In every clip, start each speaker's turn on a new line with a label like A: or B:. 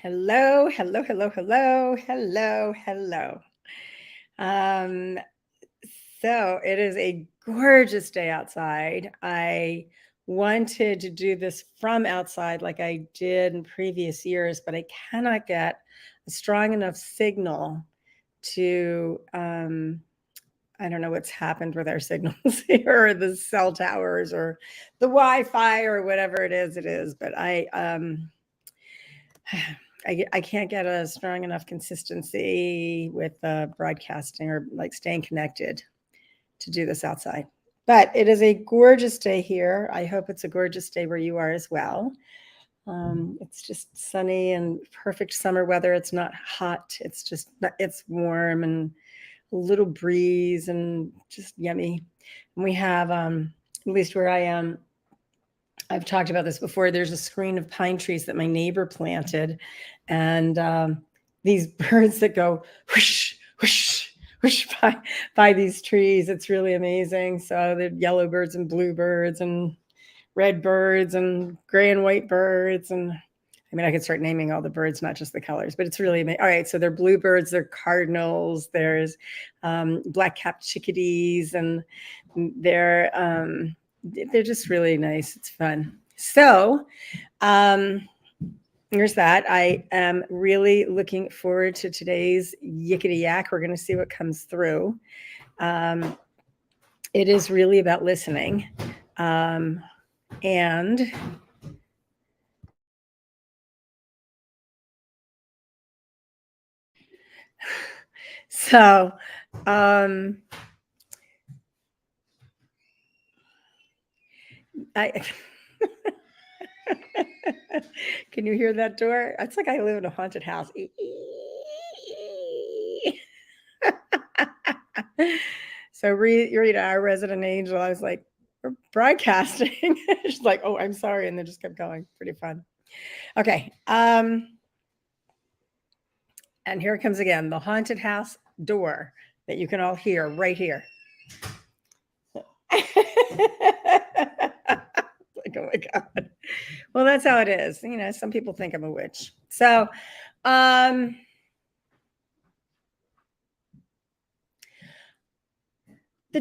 A: Hello, hello, hello, hello, hello, hello. Um, so it is a gorgeous day outside. I wanted to do this from outside like I did in previous years, but I cannot get a strong enough signal to I don't know what's happened with our signals here, or the cell towers, or the Wi-Fi, or whatever it is. But I can't get a strong enough consistency with broadcasting or like staying connected to do this outside. But it is a gorgeous day here. I hope it's a gorgeous day where you are as well. It's just sunny and perfect summer weather. It's not hot. It's warm and a little breeze and just yummy. And we have, at least where I am, I've talked about this before. There's a screen of pine trees that my neighbor planted, and these birds that go whoosh, whoosh, whoosh by these trees. It's really amazing. So the yellow birds and blue birds and red birds and gray and white birds. And I mean, I could start naming all the birds, not just the colors, but it's really amazing. All right, so they're bluebirds, they're cardinals, there's black-capped chickadees, and they're they're just really nice. It's fun. So here's that. I am really looking forward to today's yickety yak. We're going to see what comes through. It is really about listening. And so I can you hear that door? It's like I live in a haunted house. So Rita, our resident angel, I was like, we're broadcasting. She's like, oh, I'm sorry, and then just kept going. Pretty fun. Okay. And here it comes again, the haunted house door that you can all hear right here. Like, oh my God. Well, that's how it is. You know, some people think I'm a witch. So, the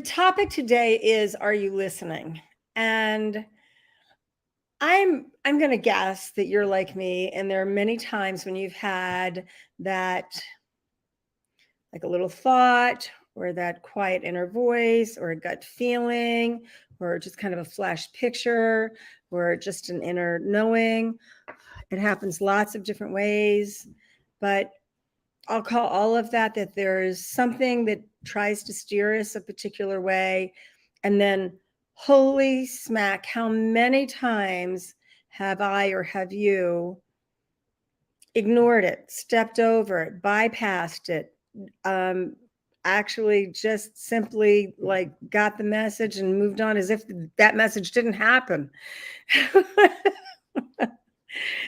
A: topic today is, are you listening? And I'm going to guess that you're like me, and there are many times when you've had that, like a little thought, or that quiet inner voice, or a gut feeling, or just kind of a flash picture, or just an inner knowing. It happens lots of different ways, but I'll call all of that there's something that tries to steer us a particular way. And then, holy smack, how many times have I or have you ignored it, stepped over it, bypassed it, actually just simply like got the message and moved on as if that message didn't happen.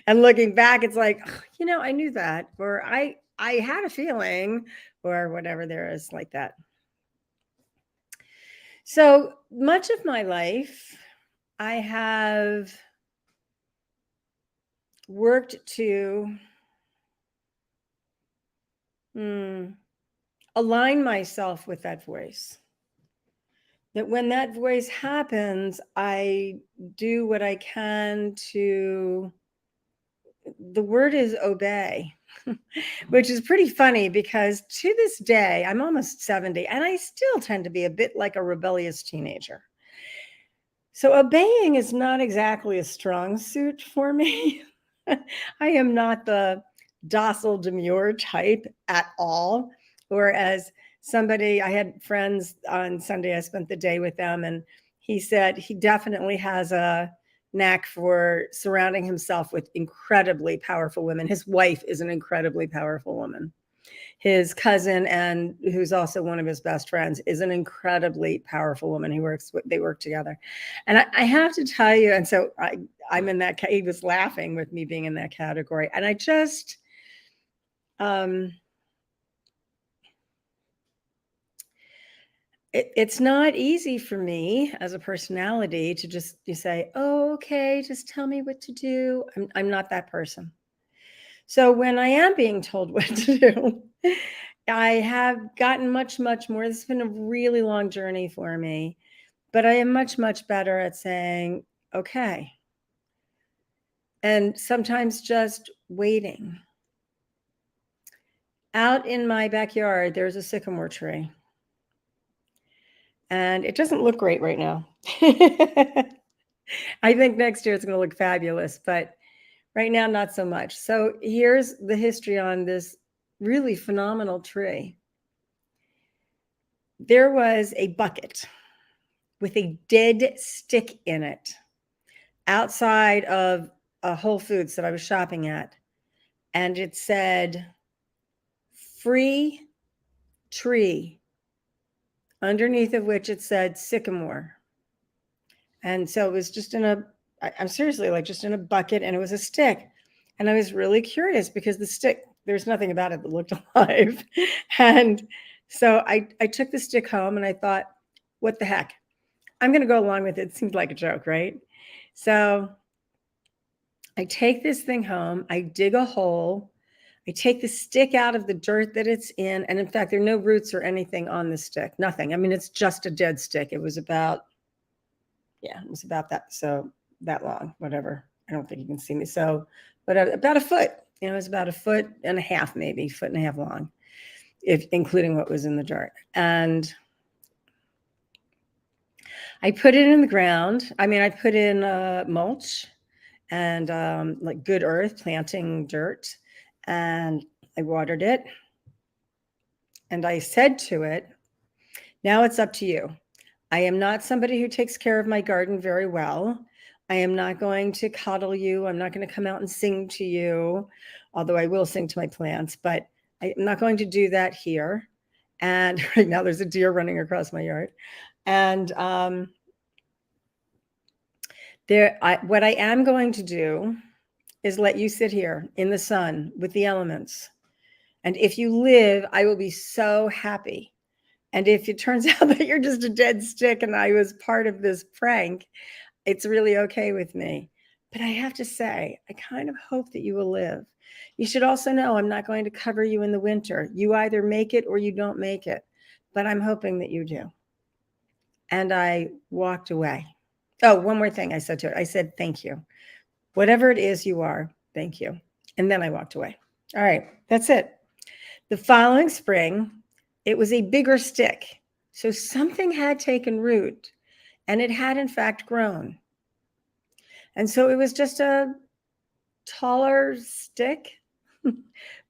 A: And looking back, it's like, you know, I knew that, or I had a feeling, or whatever there is like that. So much of my life, I have worked to align myself with that voice. That when that voice happens, I do what I can to, the word is obey, which is pretty funny because to this day, I'm almost 70 and I still tend to be a bit like a rebellious teenager. So obeying is not exactly a strong suit for me. I am not the docile, demure type at all. Or as somebody, I had friends on Sunday, I spent the day with them, and he said he definitely has a knack for surrounding himself with incredibly powerful women. His wife is an incredibly powerful woman. His cousin, and who's also one of his best friends, is an incredibly powerful woman. They work together. And I have to tell you, and so I'm in that, he was laughing with me being in that category. And I just, it's not easy for me as a personality to just, you say, oh, okay, just tell me what to do. I'm not that person. So when I am being told what to do, I have gotten much, much more. This has been a really long journey for me, but I am much, much better at saying, okay. And sometimes just waiting. Out in my backyard, there's a sycamore tree. And it doesn't look great right now. I think next year it's going to look fabulous, but right now, not so much. So here's the history on this really phenomenal tree. There was a bucket with a dead stick in it outside of a Whole Foods that I was shopping at. And it said, free tree, underneath of which it said sycamore. And so it was just I'm seriously like just in a bucket, and it was a stick. And I was really curious because the stick, there's nothing about it that looked alive. And so I took the stick home and I thought, what the heck? I'm going to go along with it. It seemed like a joke, right? So I take this thing home, I dig a hole, I take the stick out of the dirt that it's in. And in fact, there are no roots or anything on the stick, nothing. I mean, it's just a dead stick. It was about that. So that long, whatever. I don't think you can see me. So, but about a foot, it was about 1.5 feet, maybe 1.5 feet long, if including what was in the dirt. And I put it in the ground. I mean, I put in mulch and like good earth, planting dirt. And I watered it. And I said to it, now it's up to you. I am not somebody who takes care of my garden very well. I am not going to coddle you. I'm not going to come out and sing to you, although I will sing to my plants, but I'm not going to do that here. And right now there's a deer running across my yard. And what I am going to do is let you sit here in the sun with the elements. And if you live, I will be so happy. And if it turns out that you're just a dead stick and I was part of this prank, it's really okay with me. But I have to say, I kind of hope that you will live. You should also know I'm not going to cover you in the winter. You either make it or you don't make it. But I'm hoping that you do. And I walked away. Oh, one more thing I said to it. I said, thank you. Whatever it is you are, thank you. And then I walked away. All right, that's it. The following spring, it was a bigger stick. So something had taken root and it had in fact grown. And so it was just a taller stick,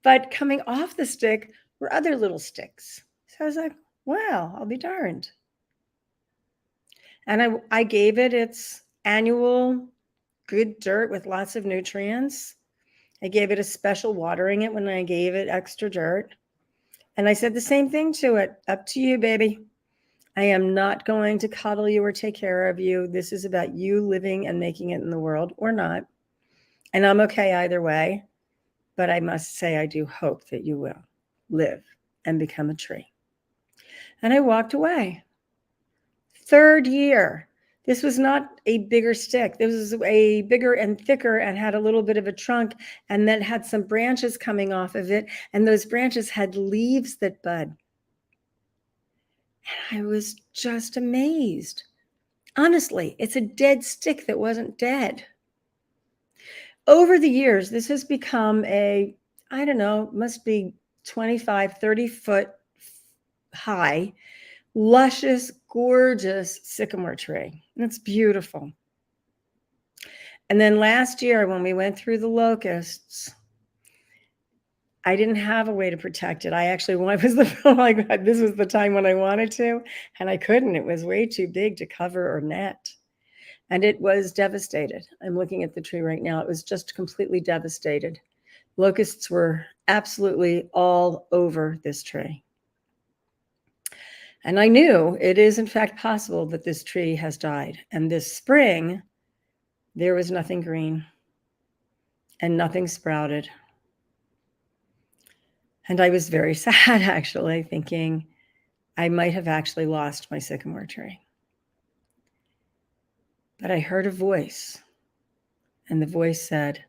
A: but coming off the stick were other little sticks. So I was like, well, I'll be darned. And I gave it its annual good dirt with lots of nutrients. I gave it a special watering it when I gave it extra dirt. And I said the same thing to it. Up to you, baby. I am not going to coddle you or take care of you. This is about you living and making it in the world or not. And I'm okay either way. But I must say, I do hope that you will live and become a tree. And I walked away. 3rd year. This was not a bigger stick. This was a bigger and thicker and had a little bit of a trunk and then had some branches coming off of it. And those branches had leaves that bud. And I was just amazed. Honestly, it's a dead stick that wasn't dead. Over the years, this has become I don't know, must be 25, 30 foot high, luscious, gorgeous sycamore tree. It's beautiful. And then last year, when we went through the locusts, I didn't have a way to protect it. I actually oh my God, this was the time when I wanted to, and I couldn't. It was way too big to cover or net. And it was devastated. I'm looking at the tree right now. It was just completely devastated. Locusts were absolutely all over this tree. And I knew it is in fact possible that this tree has died. And this spring, there was nothing green and nothing sprouted. And I was very sad, actually, thinking I might have actually lost my sycamore tree. But I heard a voice, and the voice said,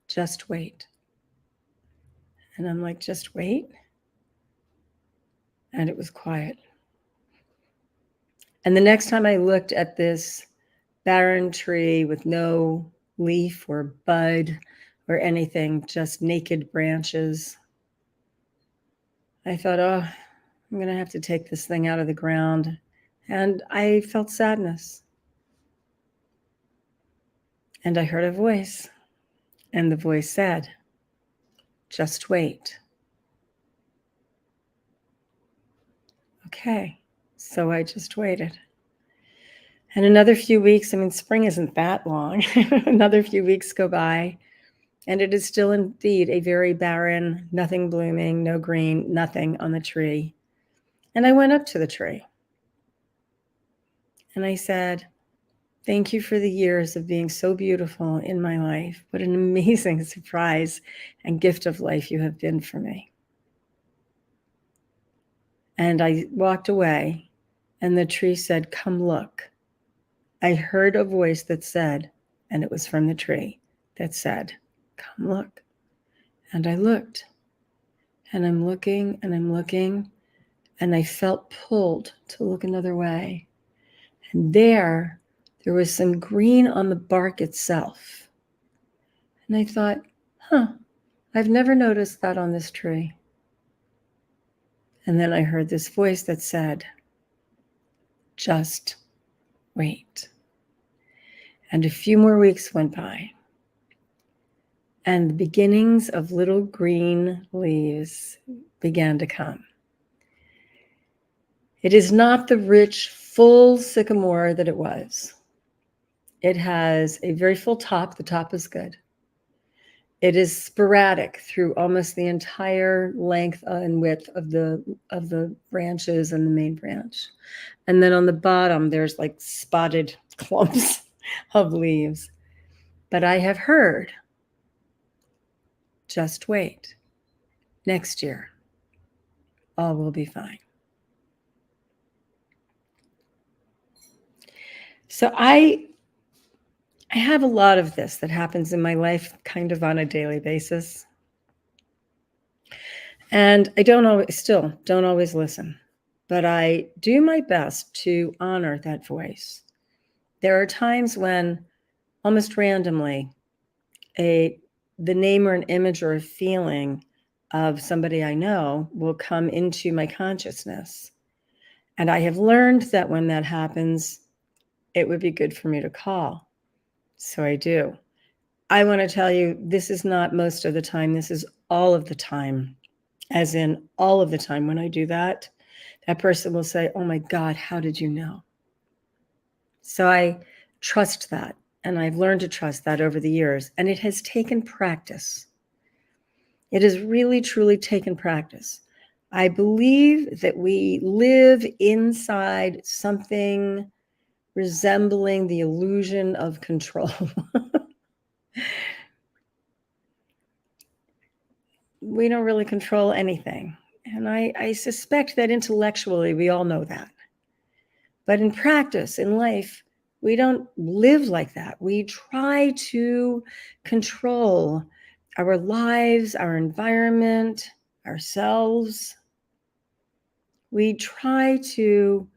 A: just wait. And I'm like, just wait. And it was quiet. And the next time I looked at this barren tree with no leaf or bud or anything, just naked branches, I thought, oh, I'm going to have to take this thing out of the ground. And I felt sadness. And I heard a voice. And the voice said, just wait. Okay. So I just waited. And another few weeks, I mean, spring isn't that long. Another few weeks go by, and it is still indeed a very barren, nothing blooming, no green, nothing on the tree. And I went up to the tree and I said, thank you for the years of being so beautiful in my life. What an amazing surprise and gift of life you have been for me. And I walked away, and the tree said, come look. I heard a voice that said, and it was from the tree, that said, come look. And I looked, and I'm looking, and I'm looking, and I felt pulled to look another way. And there was some green on the bark itself. And I thought, I've never noticed that on this tree. And then I heard this voice that said, just wait. And a few more weeks went by, and the beginnings of little green leaves began to come. It is not the rich, full sycamore that it was. It has a very full top. The top is good. It is sporadic through almost the entire length and width of the branches and the main branch. And then on the bottom, there's like spotted clumps of leaves. But I have heard, just wait. Next year, all will be fine. So I have a lot of this that happens in my life kind of on a daily basis. And I don't always listen, but I do my best to honor that voice. There are times when almost randomly the name or an image or a feeling of somebody I know will come into my consciousness. And I have learned that when that happens, it would be good for me to call. So I do. I want to tell you, this is not most of the time. This is all of the time. As in all of the time when I do that, that person will say, oh my God, how did you know? So I trust that. And I've learned to trust that over the years. And it has taken practice. It has really, truly taken practice. I believe that we live inside something resembling the illusion of control. We don't really control anything. And I suspect that intellectually we all know that. But in practice, in life, we don't live like that. We try to control our lives, our environment, ourselves. We try to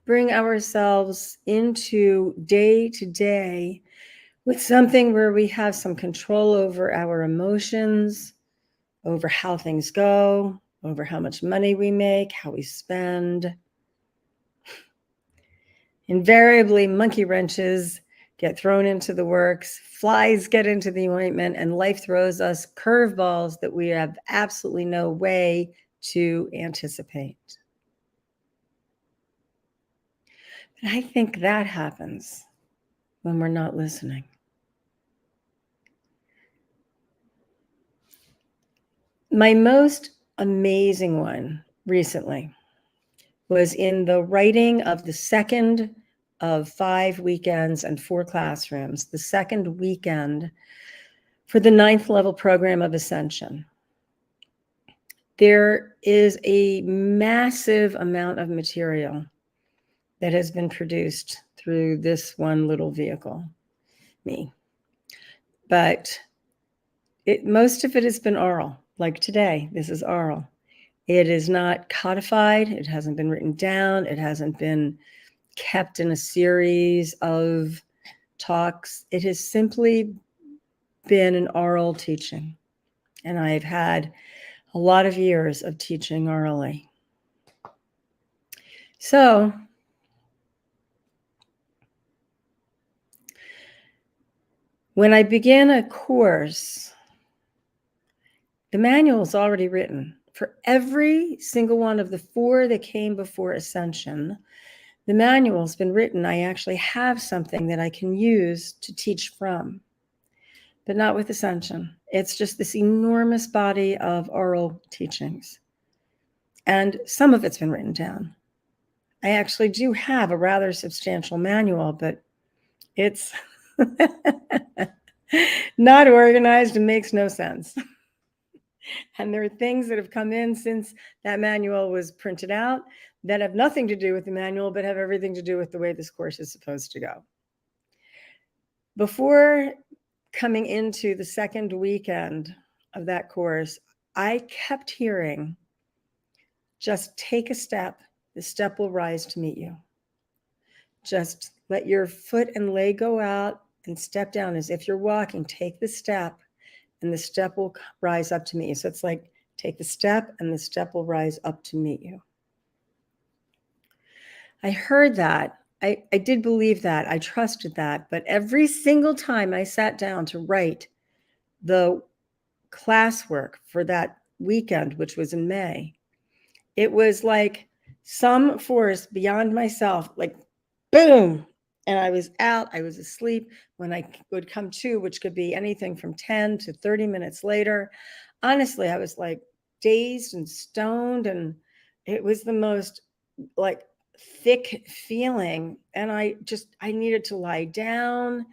A: bring ourselves into day to day with something where we have some control over our emotions, over how things go, over how much money we make, how we spend. Invariably, monkey wrenches get thrown into the works, flies get into the ointment, and life throws us curveballs that we have absolutely no way to anticipate. But I think that happens when we're not listening. My most amazing one recently was in the writing of the second of 5 weekends and 4 classrooms, the second weekend for the 9th level program of Ascension. There is a massive amount of material that has been produced through this one little vehicle, me. But most of it has been oral, like today, this is oral. It is not codified. It hasn't been written down. It hasn't been kept in a series of talks. It has simply been an oral teaching. And I've had a lot of years of teaching orally. So when I begin a course, the manual is already written. For every single one of the 4 that came before Ascension, the manual's been written. I actually have something that I can use to teach from, but not with Ascension. It's just this enormous body of oral teachings. And some of it's been written down. I actually do have a rather substantial manual, but it's not organized and makes no sense. And there are things that have come in since that manual was printed out that have nothing to do with the manual, but have everything to do with the way this course is supposed to go. Before coming into the second weekend of that course, I kept hearing, just take a step, the step will rise to meet you. Just let your foot and leg go out and step down as if you're walking. Take the step and the step will rise up to meet you. So it's like, take the step and the step will rise up to meet you. I heard that. I did believe that. I trusted that. But every single time I sat down to write the classwork for that weekend, which was in May, it was like some force beyond myself, like boom. And I was out, I was asleep. When I would come to, which could be anything from 10 to 30 minutes later, honestly, I was like dazed and stoned. And it was the most like thick feeling. And I needed to lie down.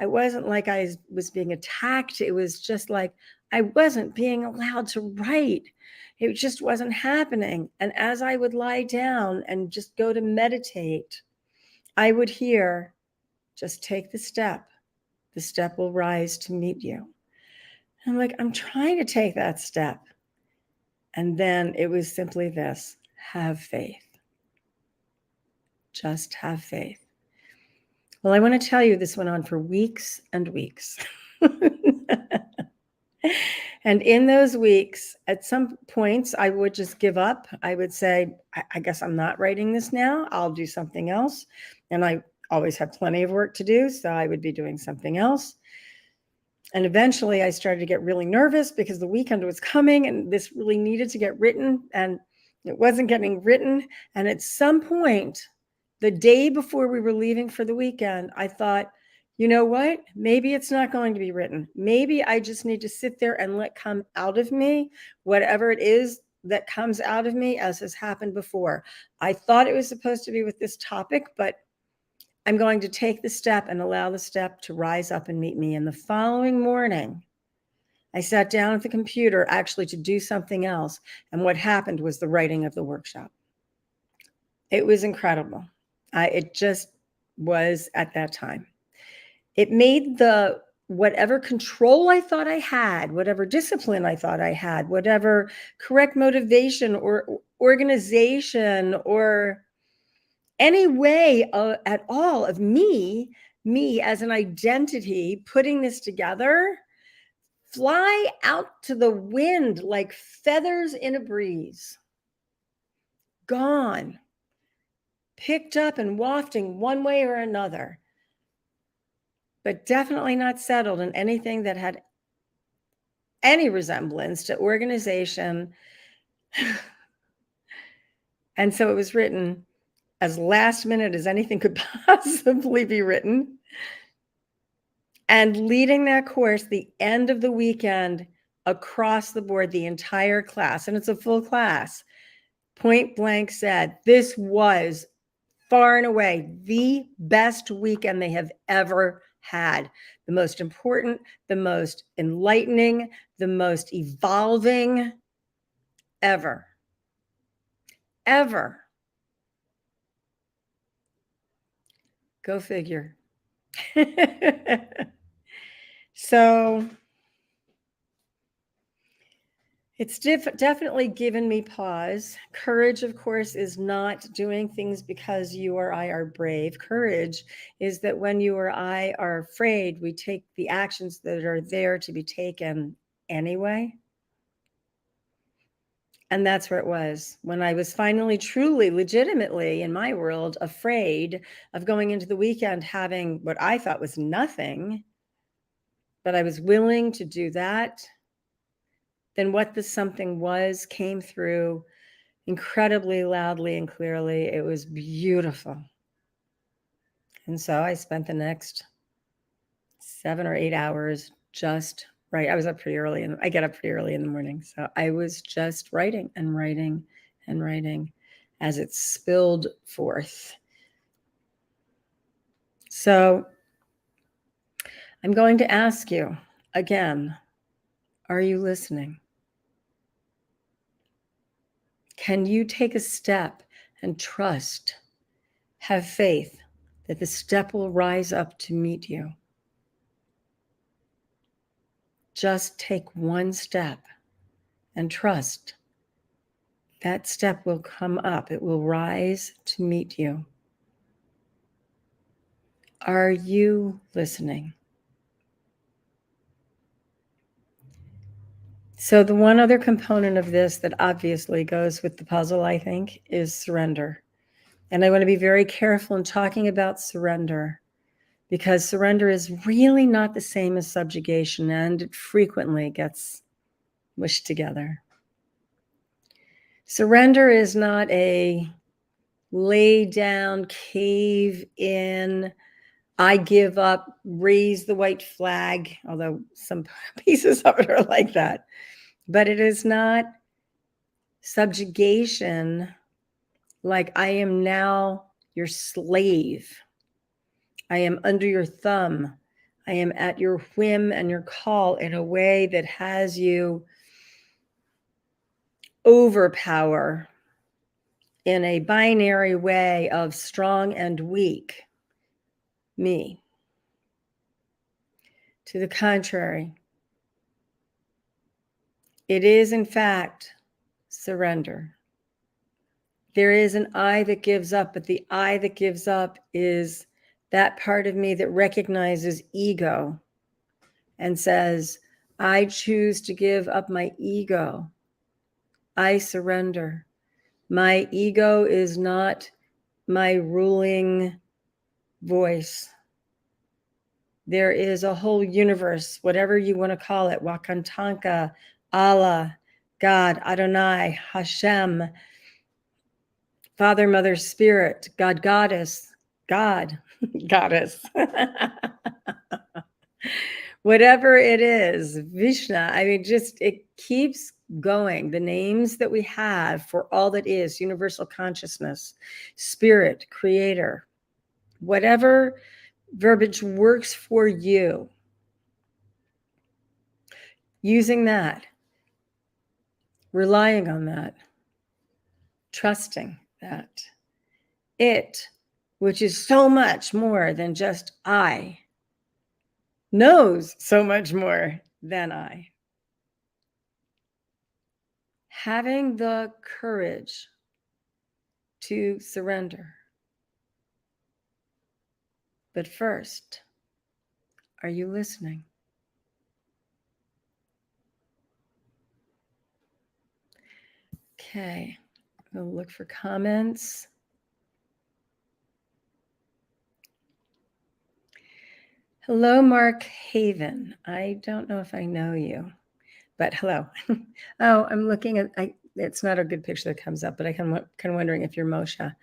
A: I wasn't like I was being attacked. It was just like I wasn't being allowed to write. It just wasn't happening. And as I would lie down and just go to meditate, I would hear, just take the step will rise to meet you. I'm like, I'm trying to take that step. And then it was simply this, have faith. Just have faith. Well, I want to tell you, this went on for weeks and weeks. And in those weeks, at some points, I would just give up. I would say, I guess I'm not writing this now. I'll do something else. And I always had plenty of work to do, so I would be doing something else. And eventually I started to get really nervous because the weekend was coming and this really needed to get written and it wasn't getting written. And at some point, the day before we were leaving for the weekend, I thought, you know what? Maybe it's not going to be written. Maybe I just need to sit there and let come out of me whatever it is that comes out of me, as has happened before. I thought it was supposed to be with this topic, but I'm going to take the step and allow the step to rise up and meet me. And the following morning, I sat down at the computer actually to do something else. And what happened was the writing of the workshop. It was incredible. It just was at that time. It made the whatever control I thought I had, whatever discipline I thought I had, whatever correct motivation or organization or any way at all of me as an identity putting this together, fly out to the wind like feathers in a breeze. Gone, picked up and wafting one way or another, but definitely not settled in anything that had any resemblance to organization. And so it was written as last minute as anything could possibly be written. And leading that course, the end of the weekend, across the board, the entire class, and it's a full class, point blank said, this was far and away the best weekend they have ever had. The most important, the most enlightening, the most evolving ever. Ever. Go figure. So It's definitely given me pause. Courage, of course, is not doing things because you or I are brave. Courage is that when you or I are afraid, we take the actions that are there to be taken anyway. And that's where it was when I was finally, truly, legitimately in my world, afraid of going into the weekend having what I thought was nothing, but I was willing to do that. Then what the something was came through incredibly loudly and clearly. It was beautiful. And so I spent the next 7 or 8 hours just right. I was up pretty early and I get up pretty early in the morning. So I was just writing and writing and writing as it spilled forth. So I'm going to ask you again, are you listening? Can you take a step and trust, have faith that the step will rise up to meet you? Just take one step and trust that step will come up. It will rise to meet you. Are you listening? So the one other component of this that obviously goes with the puzzle, I think, is surrender. And I want to be very careful in talking about surrender because surrender is really not the same as subjugation, and it frequently gets mushed together. Surrender is not a lay down, cave in, I give up, raise the white flag, although some pieces of it are like that. But it is not subjugation like I am now your slave. I am under your thumb. I am at your whim and your call in a way that has you overpower in a binary way of strong and weak me. To the contrary, it is in fact surrender. There is an I that gives up, but the I that gives up is that part of me that recognizes ego and says, I choose to give up my ego. I surrender. My ego is not my ruling voice. There is a whole universe, whatever you want to call it, Wakantanka, Allah, God, Adonai, Hashem, Father, Mother, Spirit, God, Goddess, God, Goddess. Whatever it is, Vishnu, I mean, just it keeps going. The names that we have for all that is universal consciousness, spirit, creator, whatever verbiage works for you, using that, relying on that, trusting that. It, which is so much more than just I, knows so much more than I. Having the courage to surrender. But first, are you listening? Okay, we'll look for comments. Hello, Mark Haven. I don't know if I know you, but hello. Oh, I'm looking at, it's not a good picture that comes up, but I'm kind of wondering if you're Moshe.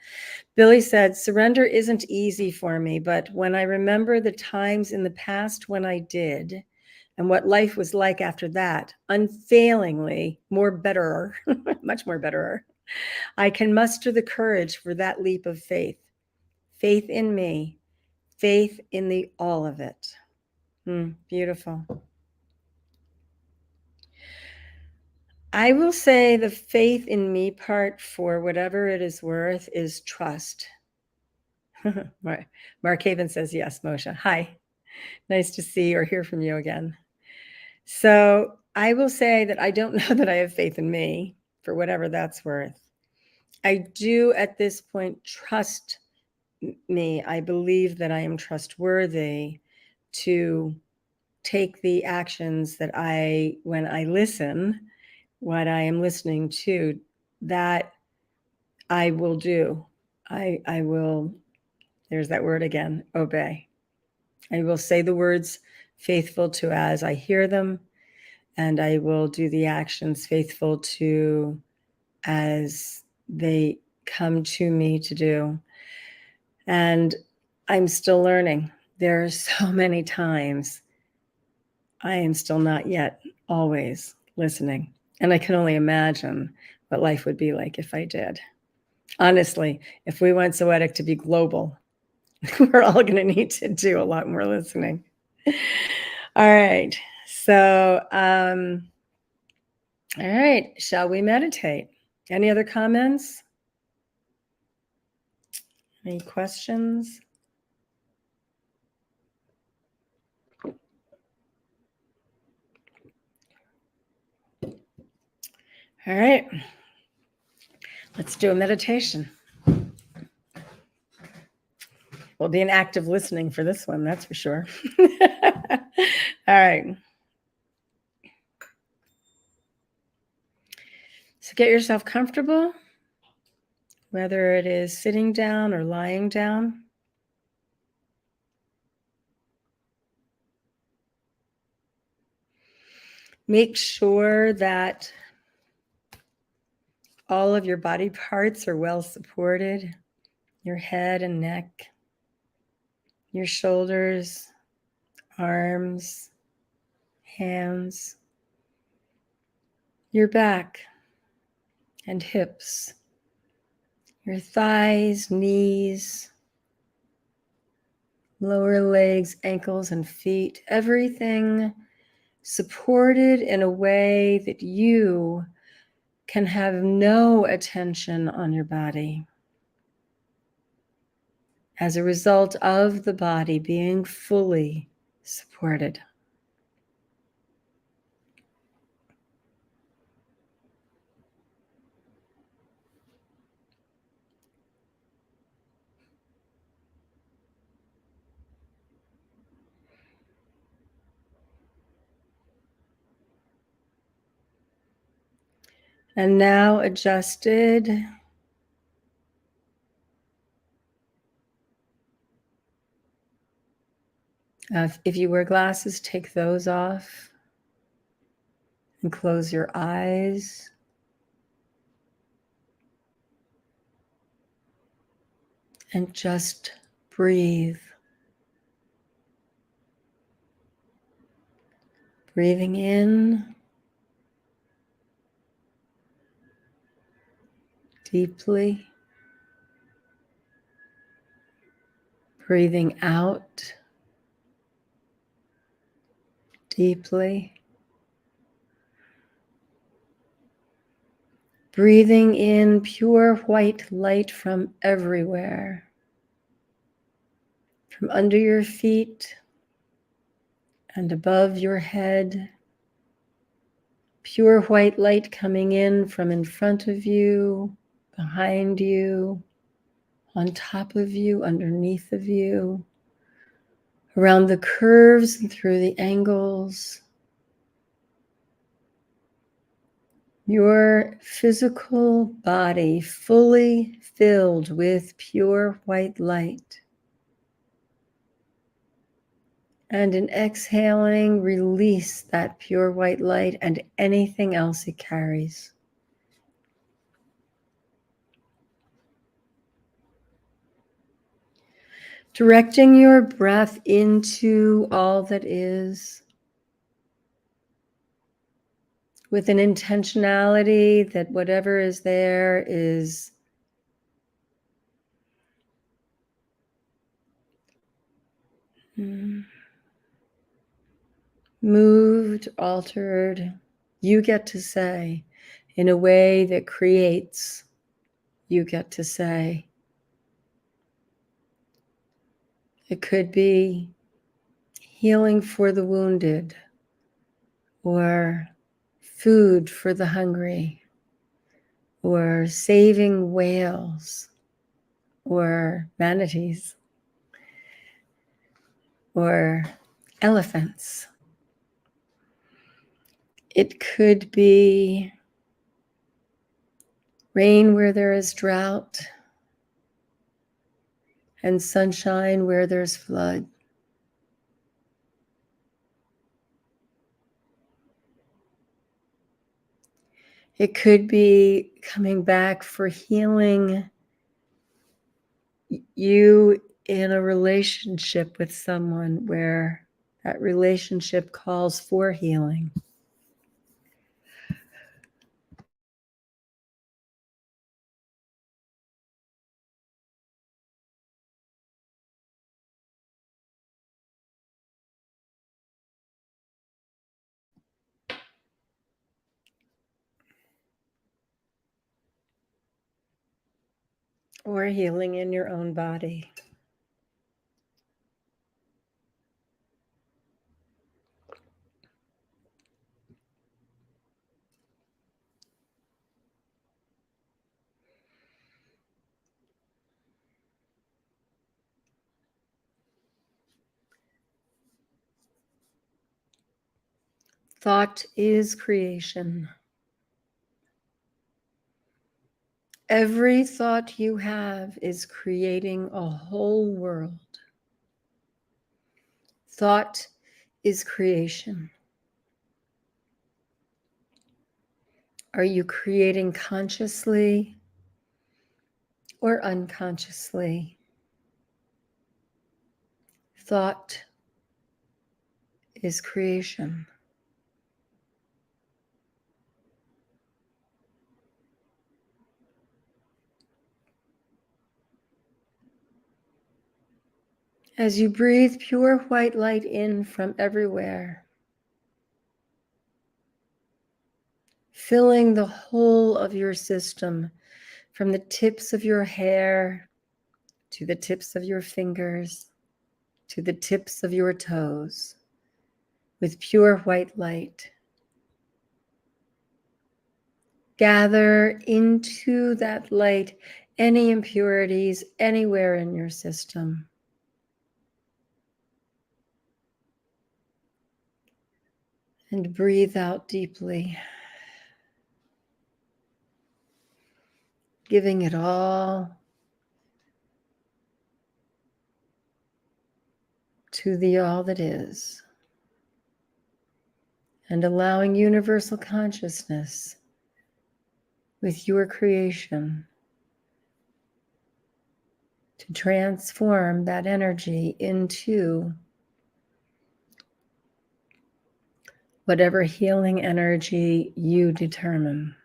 A: Billy said, surrender isn't easy for me, but when I remember the times in the past when I did, and what life was like after that, unfailingly more betterer, much more betterer, I can muster the courage for that leap of faith. Faith in me, faith in the all of it. Beautiful. I will say the faith in me part, for whatever it is worth, is trust. Mark Haven says, yes, Moshe. Hi. Nice to see or hear from you again. So I will say that I don't know that I have faith in me, for whatever that's worth. I do at this point trust me. I believe that I am trustworthy to take the actions that when I listen, what I am listening to, that I will do. I will, there's that word again, obey. I will say the words faithful to as I hear them, and I will do the actions faithful to as they come to me to do. And I'm still learning. There are so many times I am still not yet always listening. And I can only imagine what life would be like if I did. Honestly, if we want Zoetic to be global, we're all going to need to do a lot more listening. All right. So, all right. Shall we meditate? Any other comments? Any questions? All right. Let's do a meditation. We'll be an active listening for this one, that's for sure. All right. So get yourself comfortable, whether it is sitting down or lying down. Make sure that all of your body parts are well supported, your head and neck, your shoulders, arms, hands, your back and hips, your thighs, knees, lower legs, ankles, and feet, everything supported in a way that you can have no attention on your body as a result of the body being fully supported. And now adjusted. If you wear glasses, take those off and close your eyes. And just breathe. Breathing in deeply. Breathing out deeply. Breathing in pure white light from everywhere. From under your feet and above your head. Pure white light coming in from in front of you, behind you, on top of you, underneath of you, around the curves and through the angles. Your physical body fully filled with pure white light. And in exhaling, release that pure white light and anything else it carries. Directing your breath into all that is, with an intentionality that whatever is there is moved, altered, you get to say, in a way that creates, you get to say. It could be healing for the wounded, or food for the hungry, or saving whales, or manatees, or elephants. It could be rain where there is drought, and sunshine where there's flood. It could be coming back for healing you in a relationship with someone where that relationship calls for healing. Or healing in your own body. Thought is creation. Every thought you have is creating a whole world. Thought is creation. Are you creating consciously or unconsciously? Thought is creation. As you breathe pure white light in from everywhere, filling the whole of your system, from the tips of your hair to the tips of your fingers to the tips of your toes, with pure white light. Gather into that light any impurities anywhere in your system. And breathe out deeply, giving it all to the all that is, and allowing universal consciousness with your creation to transform that energy into whatever healing energy you determine.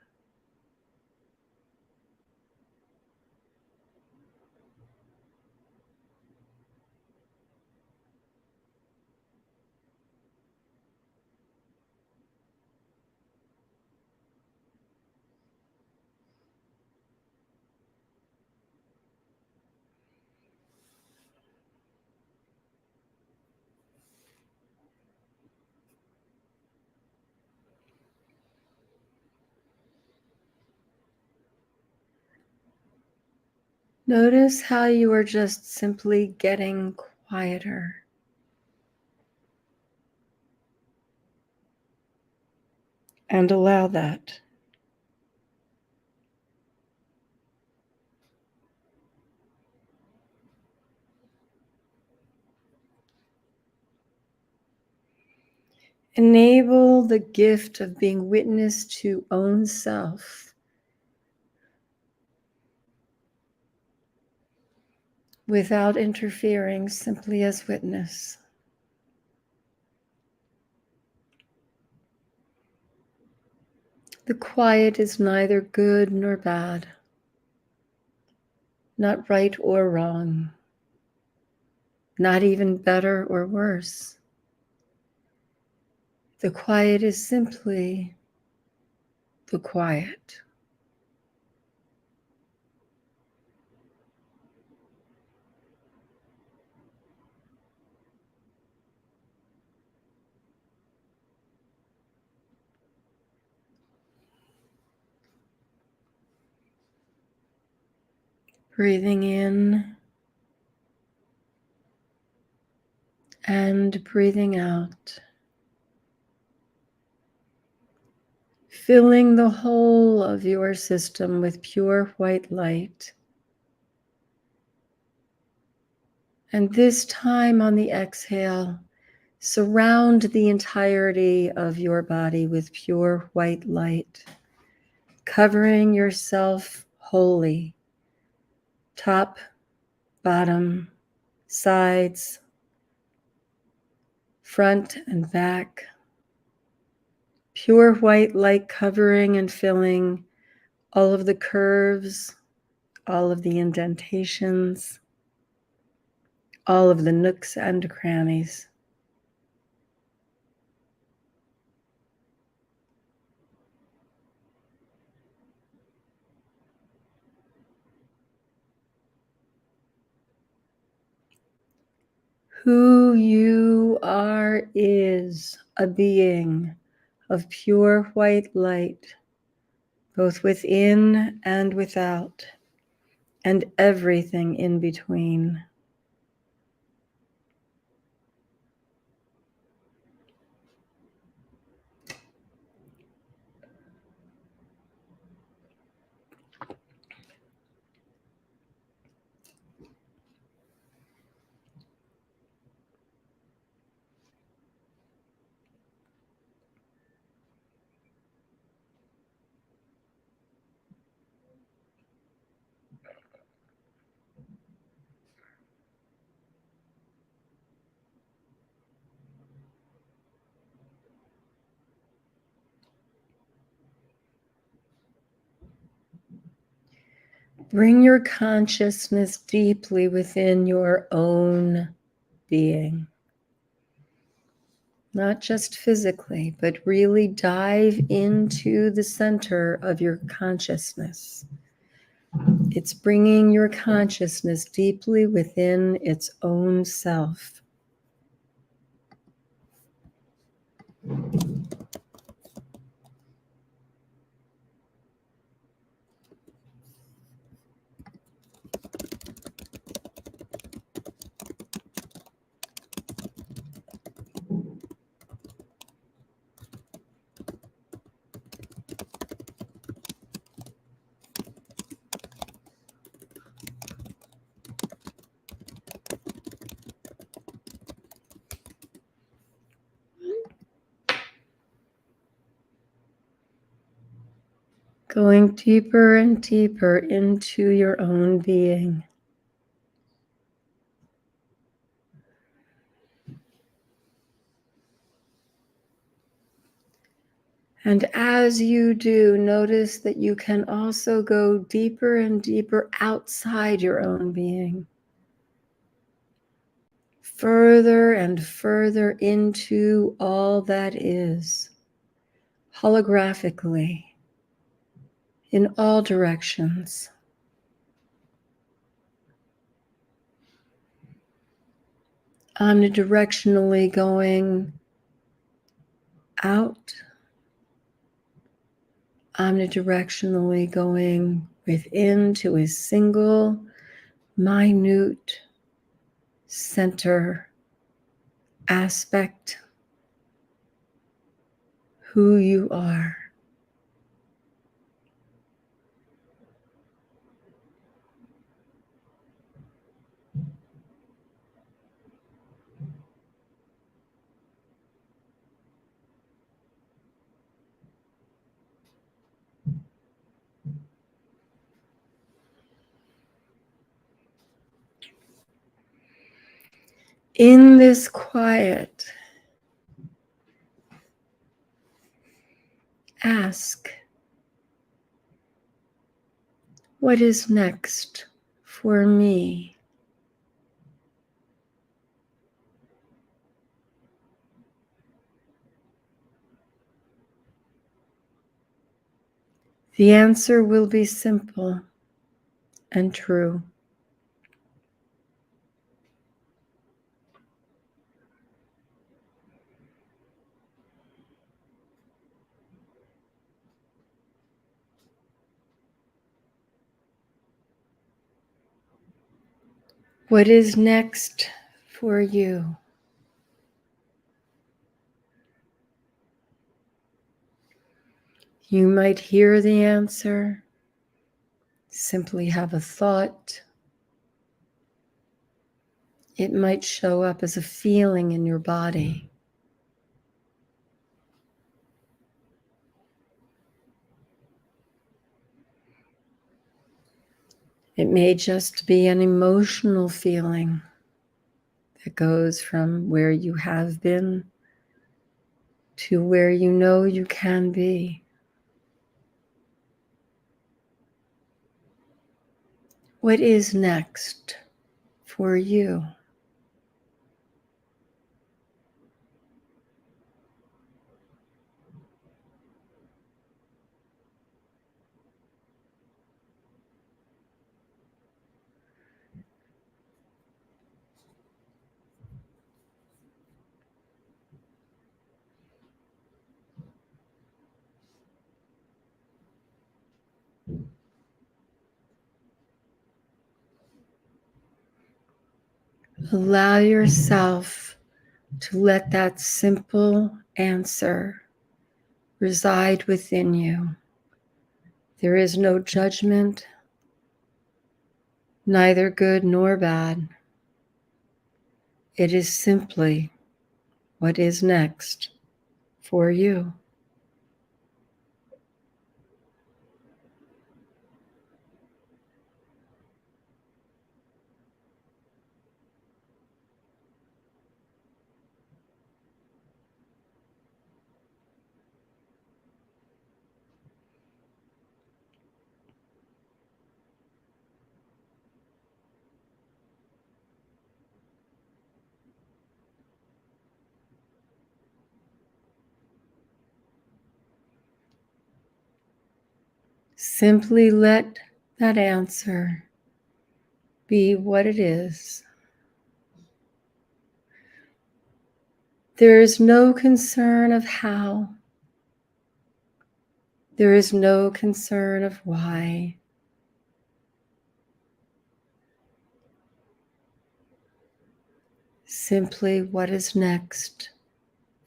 A: Notice how you are just simply getting quieter. And allow that. Enable the gift of being witness to own self without interfering, simply as witness. The quiet is neither good nor bad, not right or wrong, not even better or worse. The quiet is simply the quiet. Breathing in and breathing out. Filling the whole of your system with pure white light. And this time on the exhale, surround the entirety of your body with pure white light, covering yourself wholly, top, bottom, sides, front and back. Pure white light covering and filling all of the curves, all of the indentations, all of the nooks and crannies. Who you are is a being of pure white light, both within and without, and everything in between. Bring your consciousness deeply within your own being. Not just physically, but really dive into the center of your consciousness. It's bringing your consciousness deeply within its own self. Going deeper and deeper into your own being. And as you do, notice that you can also go deeper and deeper outside your own being. Further and further into all that is, holographically, in all directions. Omnidirectionally going out, omnidirectionally going within to a single, minute center aspect, who you are. In this quiet, ask, what is next for me? The answer will be simple and true. What is next for you? You might hear the answer, simply have a thought. It might show up as a feeling in your body. It may just be an emotional feeling that goes from where you have been to where you know you can be. What is next for you? Allow yourself to let that simple answer reside within you. There is no judgment, neither good nor bad. It is simply what is next for you. Simply let that answer be what it is. There is no concern of how. There is no concern of why. Simply what is next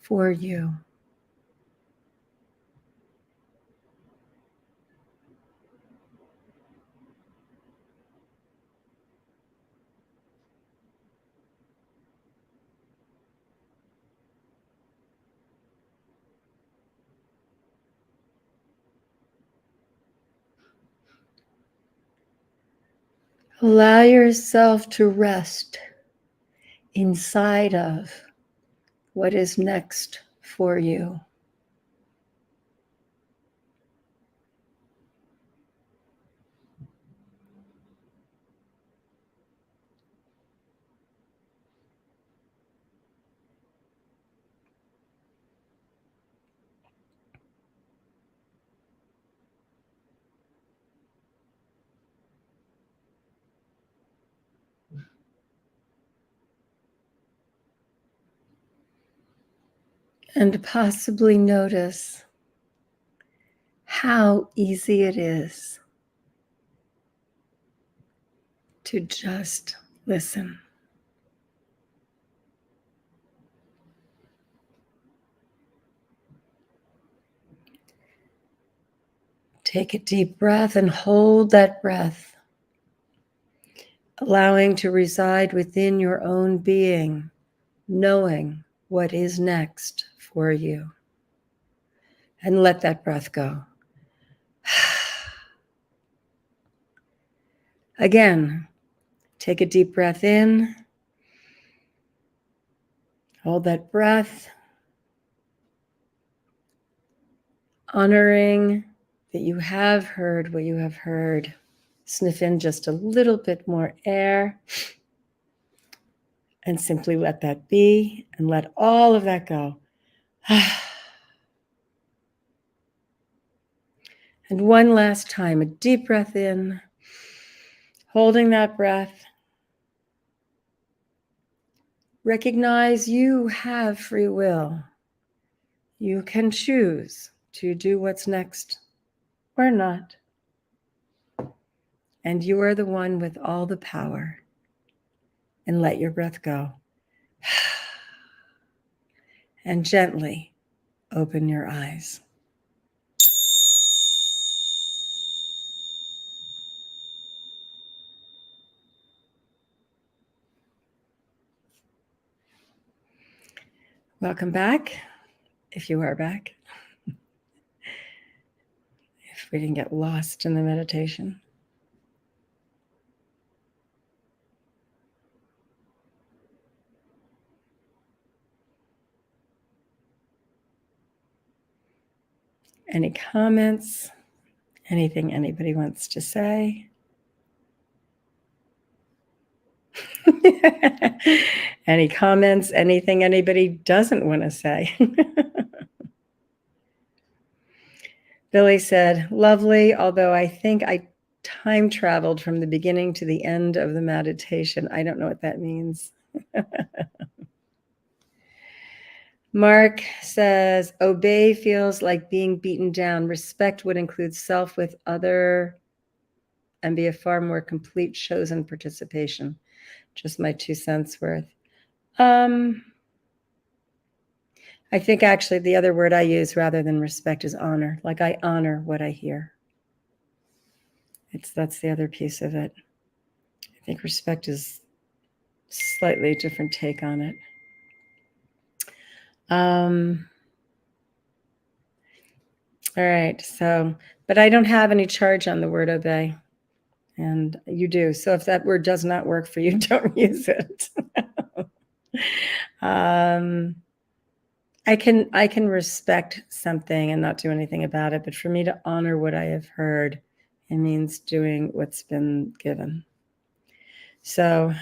A: for you. Allow yourself to rest inside of what is next for you. And possibly notice how easy it is to just listen. Take a deep breath and hold that breath, allowing to reside within your own being, knowing what is next for you. And let that breath go. Again, take a deep breath in, hold that breath, honoring that you have heard what you have heard. Sniff in just a little bit more air and simply let that be and let all of that go. And one last time, a deep breath in, holding that breath. Recognize you have free will. You can choose to do what's next or not. And you are the one with all the power. and let your breath go. And gently open your eyes. Welcome back, if you are back. If we didn't get lost in the meditation. Any comments? Anything anybody wants to say? Any comments? Anything anybody doesn't want to say? Billy said, lovely, although I think I time traveled from the beginning to the end of the meditation. I don't know what that means. Mark says, obey feels like being beaten down. Respect would include self with other and be a far more complete chosen participation. Just my 2 cents worth. I think actually the other word I use rather than respect is honor. Like I honor what I hear. That's the other piece of it. I think respect is slightly different take on it. All right. So, but I don't have any charge on the word obey. And you do. So if that word does not work for you, don't use it. I can respect something and not do anything about it, but for me to honor what I have heard, it means doing what's been given. So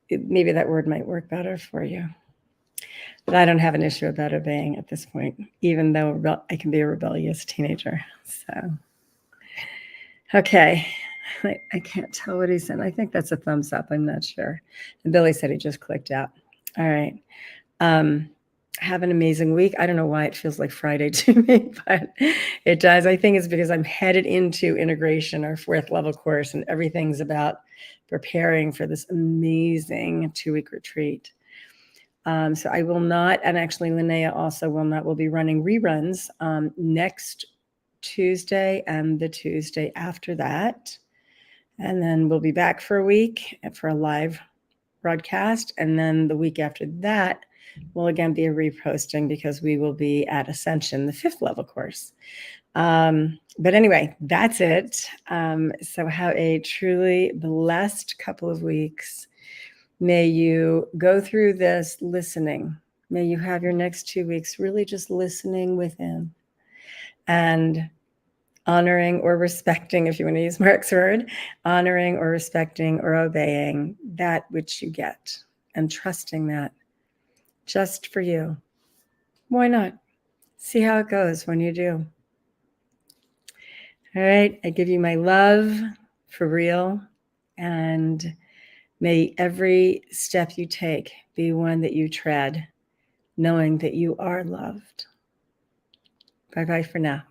A: maybe that word might work better for you. But I don't have an issue about obeying at this point, even though I can be a rebellious teenager. So, okay. I can't tell what he said. I think that's a thumbs up. I'm not sure. And Billy said he just clicked out. All right. Have an amazing week. I don't know why it feels like Friday to me, but it does. I think it's because I'm headed into integration, our 4th level course, and everything's about preparing for this amazing 2-week retreat. So I will not, and actually Linnea also will not, will be running reruns next Tuesday and the Tuesday after that. And then we'll be back for a week for a live broadcast. And then the week after that will again be a reposting because we will be at Ascension, the 5th level course. But anyway, that's it. So have a truly blessed couple of weeks. May you go through this listening. May you have your next 2 weeks really just listening within and honoring or respecting, if you want to use Mark's word, honoring or respecting or obeying that which you get and trusting that just for you. Why not? See how it goes when you do. All right. I give you my love for real, and may every step you take be one that you tread, knowing that you are loved. Bye-bye for now.